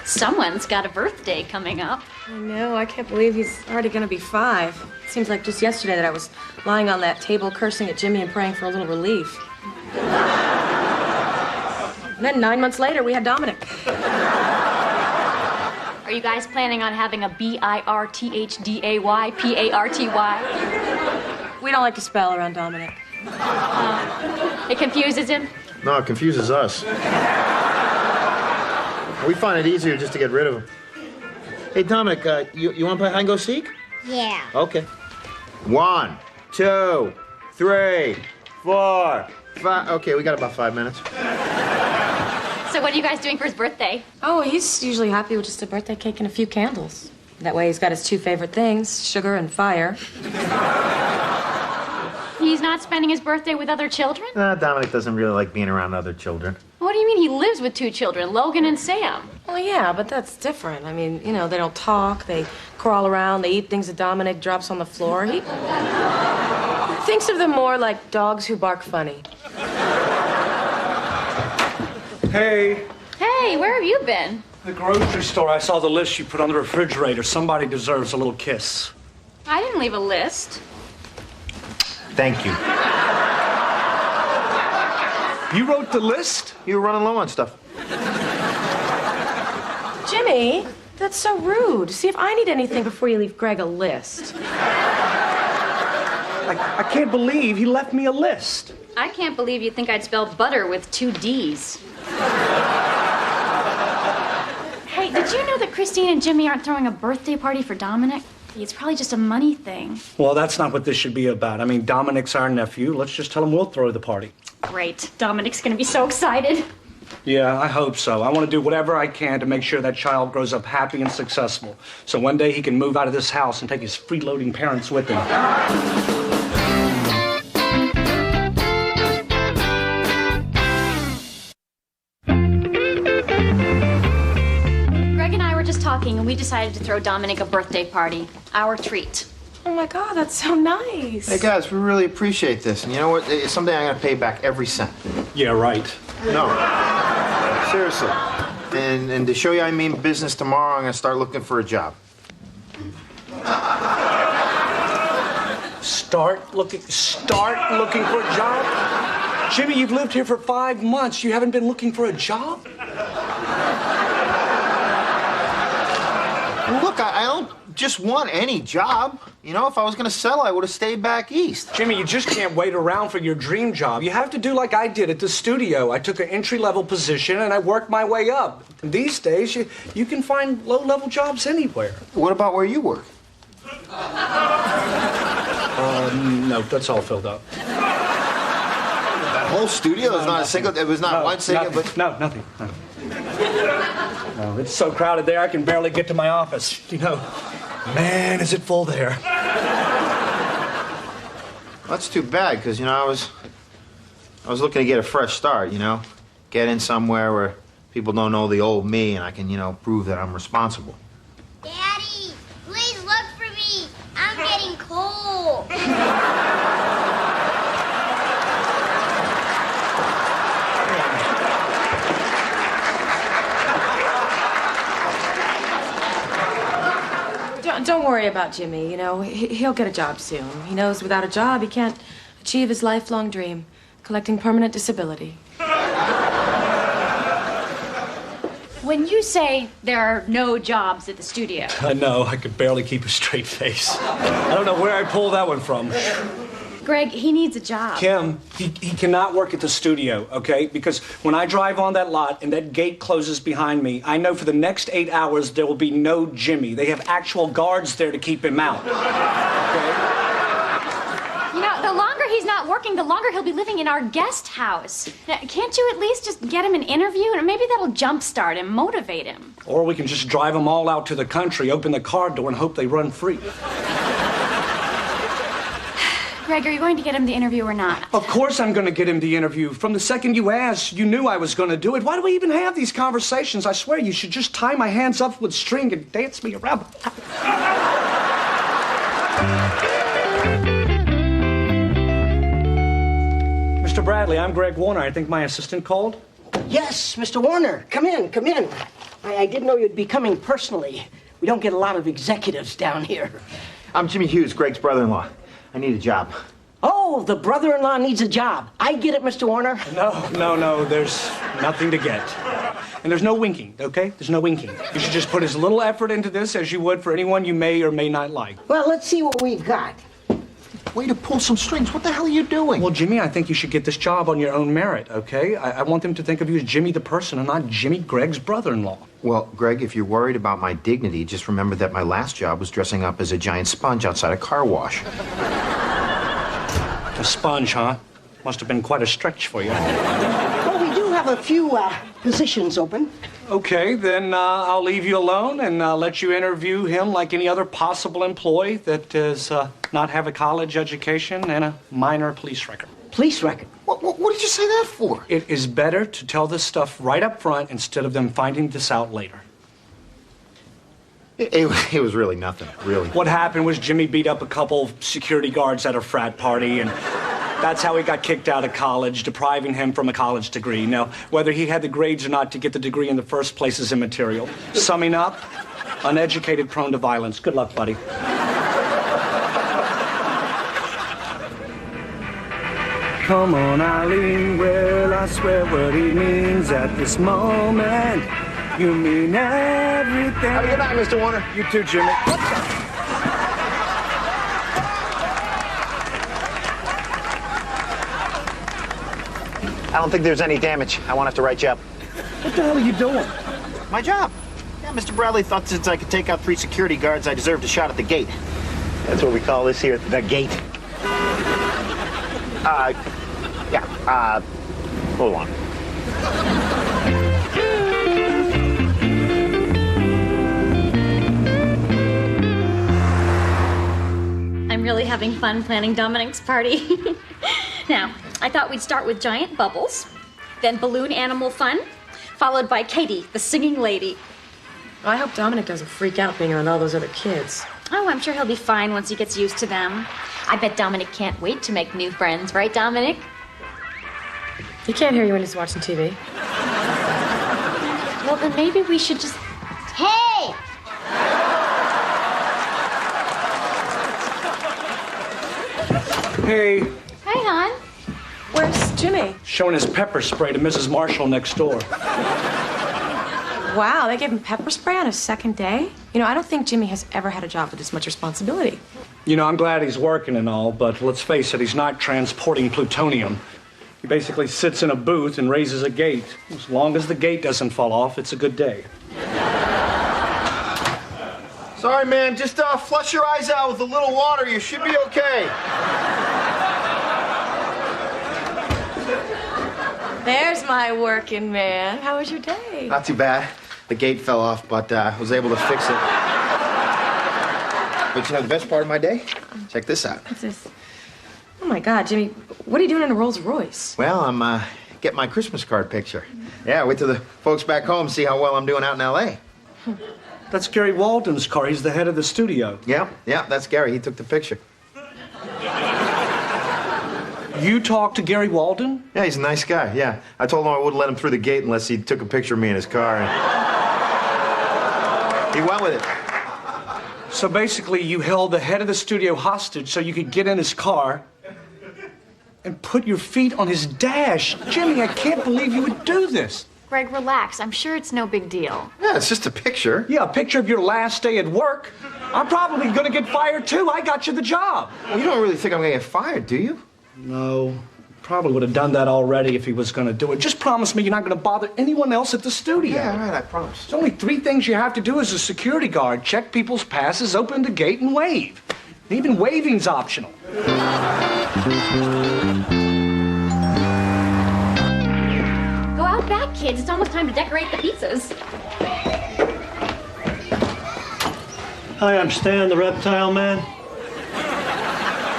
Someone's got a birthday coming up. I know. I can't believe he's already going to be 5. It seems like just yesterday that I was lying on that table cursing at Jimmy and praying for a little relief. And then 9 months later, we had Dominic. Are you guys planning on having a birthday party? We don't like to spell around Dominic. It confuses him? No, it confuses us. We find it easier just to get rid of him. Hey, Dominic, you want to play hide and go seek? Yeah. Okay. 1, 2, 3, 4, 5. Okay, we got about 5 minutes. So what are you guys doing for his birthday? Oh, he's usually happy with just a birthday cake and a few candles. That way he's got his 2 favorite things, sugar and fire. He's not spending his birthday with other children? Dominic doesn't really like being around other children. What do you mean he lives with 2 children, Logan and Sam? Well, yeah, but that's different. I mean, you know, they don't talk, they crawl around, they eat things that Dominic drops on the floor. He thinks of them more like dogs who bark funny. Hey. Hey, where have you been? The grocery store. I saw the list you put on the refrigerator. Somebody deserves a little kiss. I didn't leave a list. Thank you. You wrote the list? You were running low on stuff. Jimmy, that's so rude. See if I need anything before you leave Greg a list. I can't believe he left me a list. I can't believe you think I'd spell butter with 2 D's. Hey, did you know that Christine and Jimmy aren't throwing a birthday party for Dominic? It's probably just a money thing. Well, that's not what this should be about. I mean, Dominic's our nephew. Let's just tell him we'll throw the party. Great. Dominic's gonna be so excited. Yeah, I hope so. I want to do whatever I can to make sure that child grows up happy and successful. So one day he can move out of this house and take his freeloading parents with him. Greg and I were just talking, and we decided to throw Dominic a birthday party. Our treat. Oh, my God, that's so nice. Hey, guys, we really appreciate this. And you know what? Someday I'm going to pay back every cent. Yeah, right. No. Seriously. And to show you I mean business, tomorrow I'm going to start looking for a job. Start looking for a job? Jimmy, you've lived here for 5 months. You haven't been looking for a job? Well, look, I don't just want any job. You know, if I was going to sell, I would have stayed back east. Jimmy, you just can't wait around for your dream job. You have to do like I did at the studio. I took an entry-level position and I worked my way up. These days, you can find low-level jobs anywhere. What about where you work? No, that's all filled up. That whole studio is not a single. It was not one single. But nothing. No, it's so crowded there I can barely get to my office. You know, man, is it full there. That's too bad, because you know I was looking to get a fresh start. You know, get in somewhere where people don't know the old me, and I can prove that I'm responsible. Daddy, please look for me. I'm getting cold. Don't worry about Jimmy. You know, he'll get a job soon. He knows without a job, he can't achieve his lifelong dream, collecting permanent disability. When you say there are no jobs at the studio... I know, I could barely keep a straight face. I don't know where I pulled that one from. Greg, he needs a job. Kim, he cannot work at the studio, okay? Because when I drive on that lot and that gate closes behind me, I know for the next 8 hours there will be no Jimmy. They have actual guards there to keep him out, okay? You know, the longer he's not working, the longer he'll be living in our guest house. Now, can't you at least just get him an interview? And maybe that'll jumpstart him, motivate him. Or we can just drive them all out to the country, open the car door, and hope they run free. Greg, are you going to get him the interview or not? Of course I'm going to get him the interview. From the second you asked, you knew I was going to do it. Why do we even have these conversations? I swear you should just tie my hands up with string and dance me around. Mr. Bradley, I'm Greg Warner. I think my assistant called. Yes, Mr. Warner. Come in, come in. I didn't know you'd be coming personally. We don't get a lot of executives down here. I'm Jimmy Hughes, Greg's brother-in-law. I need a job. Oh, the brother-in-law needs a job. I get it, Mr. Warner. No, there's nothing to get. And there's no winking, okay? There's no winking. You should just put as little effort into this as you would for anyone you may or may not like. Well, let's see what we've got. Way to pull some strings. What the hell are you doing? Well, Jimmy, I think you should get this job on your own merit, okay? I want them to think of you as Jimmy the person and not Jimmy, Greg's brother-in-law. Well, Greg, if you're worried about my dignity, just remember that my last job was dressing up as a giant sponge outside a car wash. A sponge, huh? Must have been quite a stretch for you. Well, we do have a few positions open. Okay, then I'll leave you alone and let you interview him like any other possible employee that does not have a college education and a minor police record. Police record. What did you say that for? It is better to tell this stuff right up front instead of them finding this out later. It was really nothing, really. What happened was Jimmy beat up a couple security guards at a frat party, and that's how he got kicked out of college, depriving him from a college degree. Now, whether he had the grades or not to get the degree in the first place is immaterial. Summing up, uneducated, prone to violence. Good luck, buddy. Come on, Eileen, well, I swear what he means at this moment. You mean everything. Have a good night, Mr. Warner. You too, Jimmy. I don't think there's any damage. I won't have to write you up. What the hell are you doing? My job. Yeah, Mr. Bradley thought since I could take out 3 security guards, I deserved a shot at the gate. That's what we call this here, the gate. Hold on. I'm really having fun planning Dominic's party. Now, I thought we'd start with giant bubbles, then balloon animal fun, followed by Katie, the singing lady. I hope Dominic doesn't freak out being around all those other kids. Oh, I'm sure he'll be fine once he gets used to them. I bet Dominic can't wait to make new friends, right, Dominic? He can't hear you when he's watching TV. Well, then maybe we should just... Hey! Hey, Hi, hon. Where's Jimmy? showing his pepper spray to Mrs. Marshall next door. Wow, they gave him pepper spray on his second day? You know, I don't think Jimmy has ever had a job with this much responsibility. You know, I'm glad he's working and all, but let's face it, he's not transporting plutonium. He basically sits in a booth and raises a gate. As long as the gate doesn't fall off, it's a good day. Sorry, man. Just flush your eyes out with a little water. You should be okay. There's my working man. How was your day? Not too bad. The gate fell off, but was able to fix it. But you know the best part of my day? Check this out. What's this? Oh my God, Jimmy, what are you doing in a Rolls Royce? Well, I'm getting my Christmas card picture. Yeah, wait till the folks back home see how well I'm doing out in L.A. That's Gary Walden's car. He's the head of the studio. Yeah, that's Gary. He took the picture. You talked to Gary Walden? Yeah, he's a nice guy, yeah. I told him I wouldn't let him through the gate unless he took a picture of me in his car. And he went with it. So basically, you held the head of the studio hostage so you could get in his car and put your feet on his dash. Jimmy, I can't believe you would do this. Greg, relax. I'm sure it's no big deal. Yeah, it's just a picture. Yeah, a picture of your last day at work. I'm probably gonna get fired too. I got you the job. Well, you don't really think I'm gonna get fired, do you? No, probably would have done that already if he was gonna do it. Just promise me you're not gonna bother anyone else at the studio. Yeah, all right, I promise. There's only 3 things you have to do as a security guard. Check people's passes, open the gate, and wave. And even waving's optional. Go out back, kids. It's almost time to decorate the pizzas. Hi, I'm Stan, the reptile man.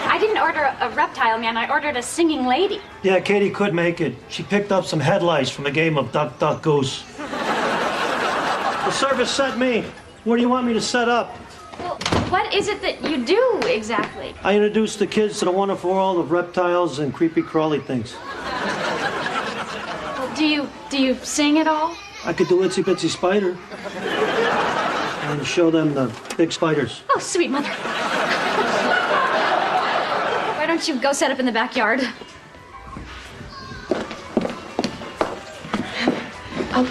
I didn't order a reptile man. I ordered a singing lady. Yeah, Katie could make it. She picked up some headlights from a game of Duck, Duck, Goose. The service sent me. What do you want me to set up? Well, what is it that you do exactly? I introduced the kids to the wonderful world of reptiles and creepy crawly things. Well, do you sing at all? I could do Itsy Bitsy Spider. And show them the big spiders. Oh, sweet mother. Why don't you go set up in the backyard? Oh,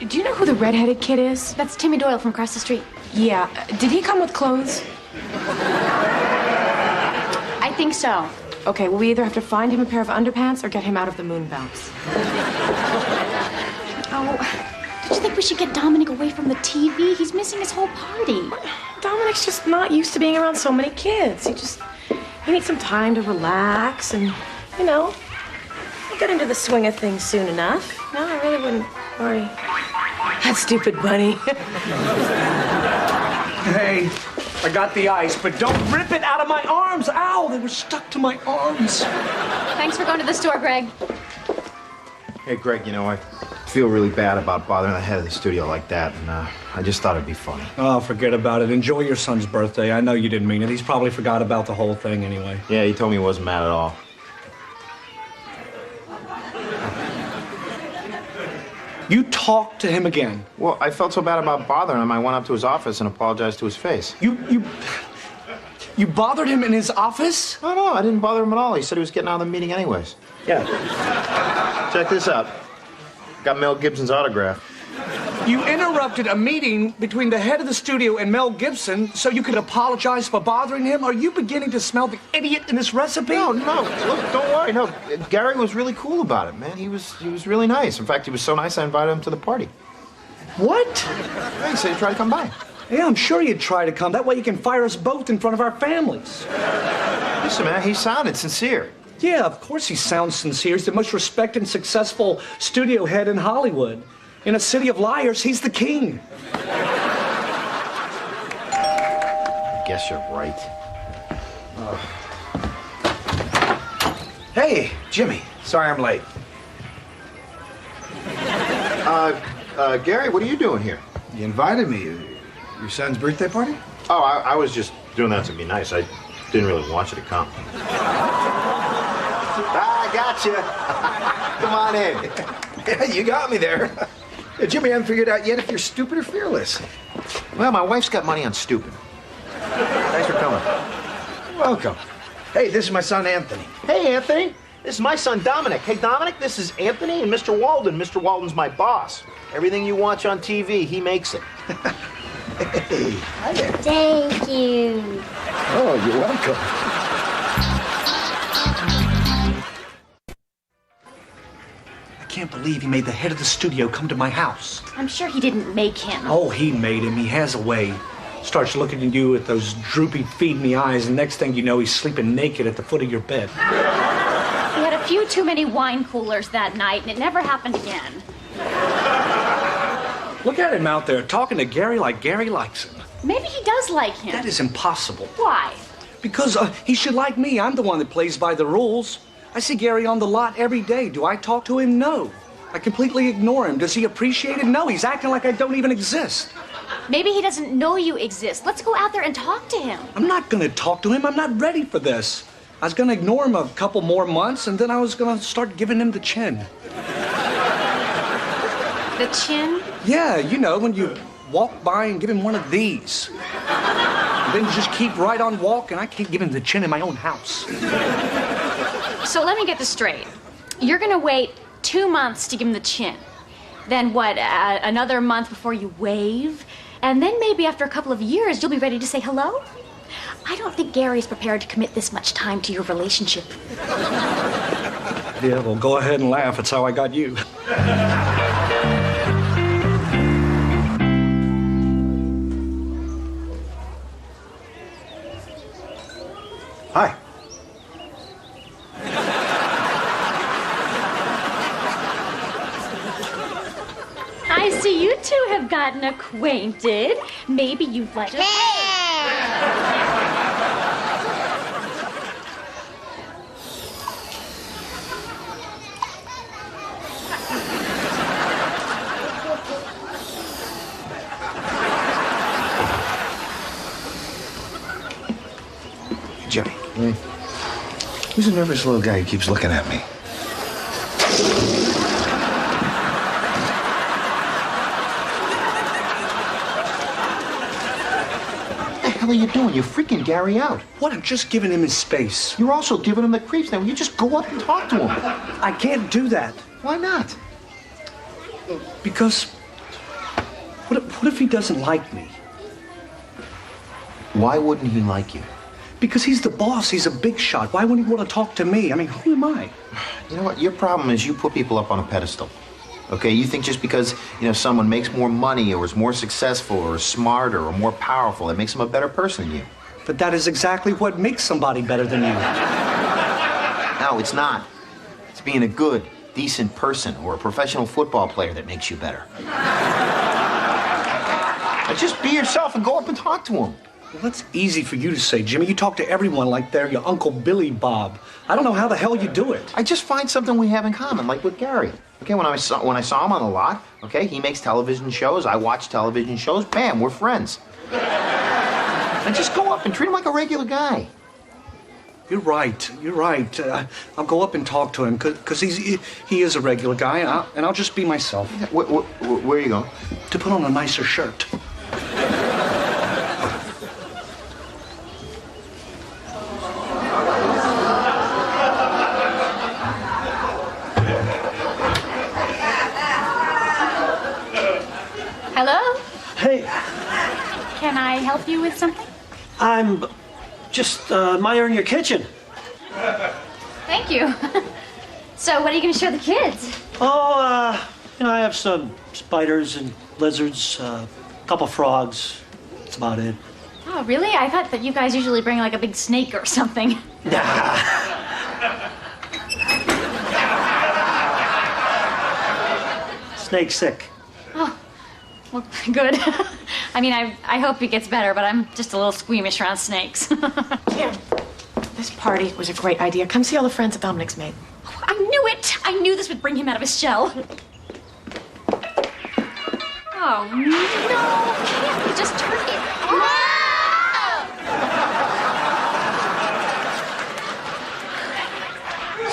do you know who the redheaded kid is? That's Timmy Doyle from across the street. Yeah. Did he come with clothes? I think so. Okay, well, we either have to find him a pair of underpants or get him out of the moon bounce. Oh, don't you think we should get Dominic away from the TV? He's missing his whole party. Dominic's just not used to being around so many kids. He needs some time to relax and, he'll get into the swing of things soon enough. No, I really wouldn't worry. That stupid bunny. Hey, I got the ice, but don't rip it out of my arms. Ow, they were stuck to my arms. Thanks for going to the store, Greg. Hey, Greg, I feel really bad about bothering the head of the studio like that, and I just thought it'd be funny. Oh, forget about it. Enjoy your son's birthday. I know you didn't mean it. He's probably forgot about the whole thing anyway. Yeah, he told me he wasn't mad at all. You talked to him again. Well, I felt so bad about bothering him, I went up to his office and apologized to his face. You bothered him in his office? No, I didn't bother him at all. He said he was getting out of the meeting anyways. Yeah. Check this out. Got Mel Gibson's autograph. You interrupted a meeting between the head of the studio and Mel Gibson so you could apologize for bothering him? Are you beginning to smell the idiot in this recipe? No. Look, don't worry. No, Gary was really cool about it, man. He was really nice. In fact, he was so nice I invited him to the party. What? Yeah, he said he'd try to come by. Yeah, I'm sure you'd try to come. That way you can fire us both in front of our families. Listen, man, he sounded sincere. Yeah, of course he sounds sincere. He's the most respected and successful studio head in Hollywood. In a city of liars, he's the king. I guess you're right. Hey, Jimmy. Sorry I'm late. Gary, what are you doing here? You invited me. Your son's birthday party? Oh, I was just doing that to be nice. I didn't really want you to come. I gotcha. Come on in. Yeah, you got me there. Jimmy, I haven't figured out yet if you're stupid or fearless. Well, my wife's got money on stupid. Thanks for coming. Welcome. Hey, this is my son, Anthony. Hey, Anthony. This is my son, Dominic. Hey, Dominic, this is Anthony and Mr. Walden. Mr. Walden's my boss. Everything you watch on TV, he makes it. Hey, hi there. Thank you. Oh, you're welcome. I can't believe he made the head of the studio come to my house. I'm sure he didn't make him. Oh, he made him. He has a way. Starts looking at you with those droopy feed-me eyes, and next thing you know, he's sleeping naked at the foot of your bed. He had a few too many wine coolers that night, and it never happened again. Look at him out there talking to Gary like Gary likes him. Maybe he does like him. That is impossible. Why? Because he should like me. I'm the one that plays by the rules. I see Gary on the lot every day. Do I talk to him? No. I completely ignore him. Does he appreciate it? No. He's acting like I don't even exist. Maybe he doesn't know you exist. Let's go out there and talk to him. I'm not going to talk to him. I'm not ready for this. I was going to ignore him a couple more months, and then I was going to start giving him the chin. The chin? Yeah, when you walk by and give him one of these. And then you just keep right on walking. I can't give him the chin in my own house. So let me get this straight. You're going to wait 2 months to give him the chin. Then what, another month before you wave? And then maybe after a couple of years, you'll be ready to say hello? I don't think Gary's prepared to commit this much time to your relationship. Yeah, well, go ahead and laugh. It's how I got you. Hi. I see you two have gotten acquainted. Maybe you'd like to... Jimmy. Who's a nervous little guy who keeps looking at me? hell are you doing? You're freaking Gary out. What? I'm just giving him his space. You're also giving him the creeps now. You just go up and talk to him. I can't do that. Why not? Because what if he doesn't like me? Why wouldn't he like you? Because he's the boss. He's a big shot. Why wouldn't he want to talk to me? I mean, who am I? You know what? Your problem is you put people up on a pedestal. Okay, you think just because, someone makes more money or is more successful or is smarter or more powerful, it makes them a better person than you. But that is exactly what makes somebody better than you. No, it's not. It's being a good, decent person or a professional football player that makes you better. Now just be yourself and go up and talk to him. Well, that's easy for you to say, Jimmy. You talk to everyone like they're your Uncle Billy Bob. I don't know how the hell you do it. I just find something we have in common, like with Gary. Okay, when I saw him on the lot, okay, he makes television shows, I watch television shows, bam, we're friends. And just go up and treat him like a regular guy. You're right. I'll go up and talk to him because he is a regular guy, and I'll just be myself. Where are you going? To put on a nicer shirt. Hello? Hey, Can I help you with something? I'm just admiring your kitchen. Thank you. So what are you going to show the kids? Oh, I have some spiders and lizards, a couple frogs. That's about it. Oh, really? I thought that you guys usually bring like a big snake or something. Snake sick. Oh, well, good. I mean, I hope he gets better, but I'm just a little squeamish around snakes. Kim, this party was a great idea. Come see all the friends that Dominic's made. I knew it! I knew this would bring him out of his shell. Oh, no! Kim, you just turned it off.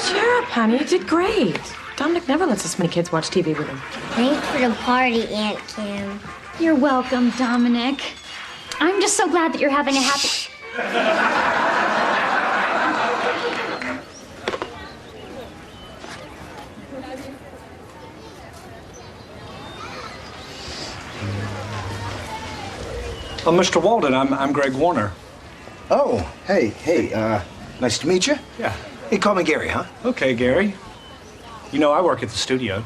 Cheer up, honey. You did great. Dominic never lets this many kids watch TV with him. Thanks for the party, Aunt Kim. You're welcome, Dominic. I'm just so glad that you're having a happy... Oh, Mr. Walden, I'm Greg Warner. Oh, hey, nice to meet you. Yeah. Hey, call me Gary, huh? Okay, Gary. You know I work at the studio.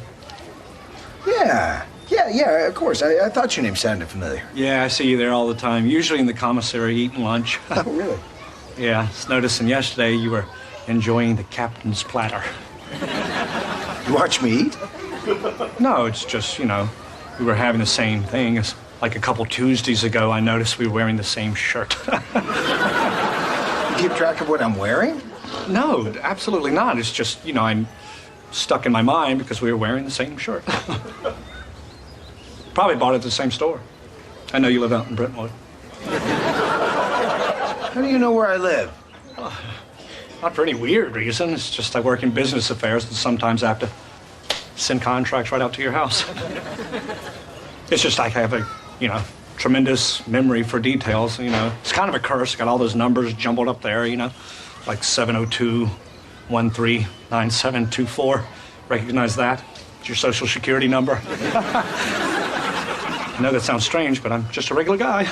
Yeah, of course. I thought your name sounded familiar. Yeah, I see you there all the time. Usually in the commissary eating lunch. Oh, really? Yeah, I was noticing yesterday you were enjoying the captain's platter. You watch me eat? No, it's just, we were having the same thing. It's like a couple Tuesdays ago, I noticed we were wearing the same shirt. You keep track of what I'm wearing? No, absolutely not. It's just, I'm stuck in my mind because we were wearing the same shirt. Probably bought it at the same store. I know you live out in Brentwood. How do you know where I live? Not for any weird reason. It's just I work in business affairs and sometimes I have to send contracts right out to your house. It's just I have a, tremendous memory for details, It's kind of a curse. Got all those numbers jumbled up there, like 702-139724. Recognize that? It's your social security number. I know that sounds strange, but I'm just a regular guy.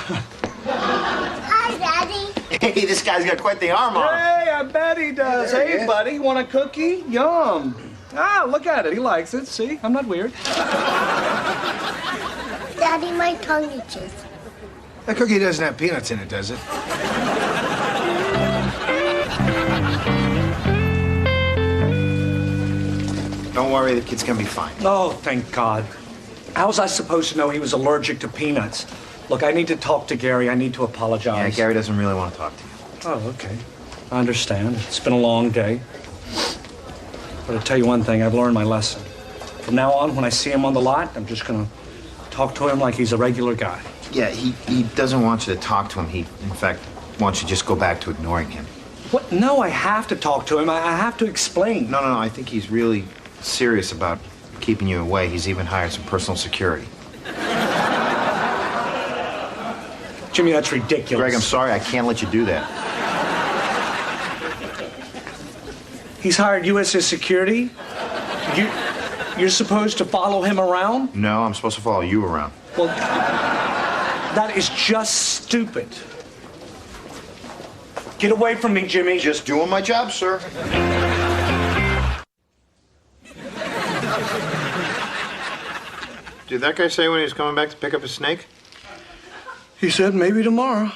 Hi, Daddy. Hey, this guy's got quite the arm on him. Hey, I bet he does. Hey, buddy, want a cookie? Yum. Ah, look at it. He likes it. See, I'm not weird. Daddy, my tongue itches. That cookie doesn't have peanuts in it, does it? Don't worry, the kid's gonna be fine. Oh, thank God. How was I supposed to know he was allergic to peanuts? Look, I need to talk to Gary. I need to Yeah, apologize. Gary doesn't really want to talk to you. Oh, okay. I understand. It's been a long day. But I'll tell you one thing. I've learned my lesson. From now on, when I see him on the lot, I'm just going to talk to him like he's a regular guy. Yeah, he doesn't want you to talk to him. He, in fact, wants you to just go back to ignoring him. What? No, I have to talk to him. I have to explain. No, I think he's really serious about keeping you away. He's even hired some personal security. Jimmy, that's ridiculous. Greg, I'm sorry. I can't let you do that. He's hired you as his security? You're supposed to follow him around? No, I'm supposed to follow you around. Well, that is just stupid. Get away from me, Jimmy. Just doing my job, sir. Did that guy say when he was coming back to pick up his snake? He said maybe tomorrow.